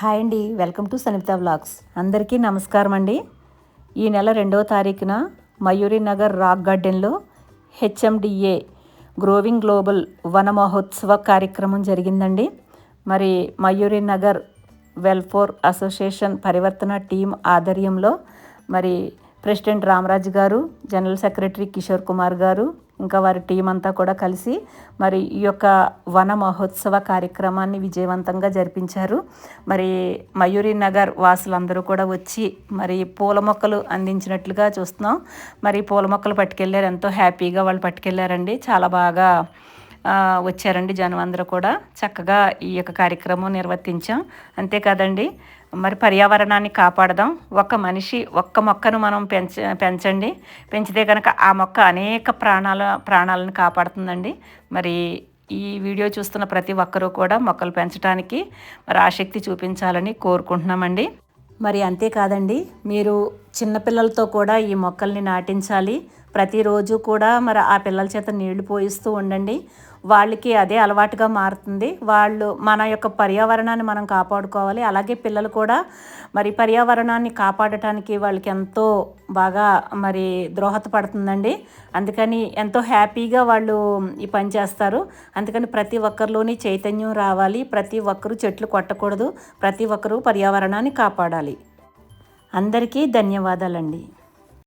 Hi అండి, welcome to Sanitha vlogs. అందరికీ నమస్కారం అండి. ఈ నెల 2వ తారీఖున మయూరి నగర్ రాక్ గార్డెన్లో హెచ్ఎండిఏ గ్రోవింగ్ గ్లోబల్ వన మహోత్సవ కార్యక్రమం జరిగిందండి. మరి మయూరి నగర్ వెల్ఫేర్ అసోసియేషన్ పరివర్తన టీం ఆధ్వర్యంలో మరి ప్రెసిడెంట్ రామరాజు గారు, జనరల్ సెక్రటరీ కిషోర్ కుమార్ గారు, ఇంకా వారి టీం అంతా కూడా కలిసి మరి ఈ యొక్క వన మహోత్సవ కార్యక్రమాన్ని విజయవంతంగా జరిపించారు. మరి మయూరి నగర్ వాసులందరూ కూడా వచ్చి మరి పూల మొక్కలు అందించినట్లుగా చూస్తున్నాం. మరి పూల మొక్కలు పట్టుకెళ్ళారు, ఎంతో హ్యాపీగా వాళ్ళు పట్టుకెళ్ళారండి. చాలా బాగా వచ్చారండి జనం అందరూ కూడా. చక్కగా ఈ యొక్క కార్యక్రమం నిర్వర్తించాం. అంతేకాదండి, మరి పర్యావరణాన్ని కాపాడదాం. ఒక మనిషి ఒక్క మొక్కను మనం పెంచండి, పెంచితే కనుక ఆ మొక్క అనేక ప్రాణాలను కాపాడుతుందండి. మరి ఈ వీడియో చూస్తున్న ప్రతి ఒక్కరూ కూడా మొక్కలు పెంచడానికి మరి ఆసక్తి చూపించాలని కోరుకుంటున్నామండి. మరి అంతేకాదండి, మీరు చిన్నపిల్లలతో కూడా ఈ మొక్కల్ని నాటించాలి. ప్రతిరోజు కూడా మరి ఆ పిల్లల చేత నీళ్లు పోయిస్తూ ఉండండి. వాళ్ళకి అదే అలవాటుగా మారుతుంది. వాళ్ళు మన యొక్క పర్యావరణాన్ని మనం కాపాడుకోవాలి. అలాగే పిల్లలు కూడా మరి పర్యావరణాన్ని కాపాడటానికి వాళ్ళకి ఎంతో బాగా మరి దోహదపడుతుందండి. అందుకని ఎంతో హ్యాపీగా వాళ్ళు ఈ పని చేస్తారు. అందుకని ప్రతి ఒక్కరిలోని చైతన్యం రావాలి. ప్రతి ఒక్కరూ చెట్లు కొట్టకూడదు. ప్రతి ఒక్కరూ పర్యావరణాన్ని కాపాడాలి. అందరికీ ధన్యవాదాలండి.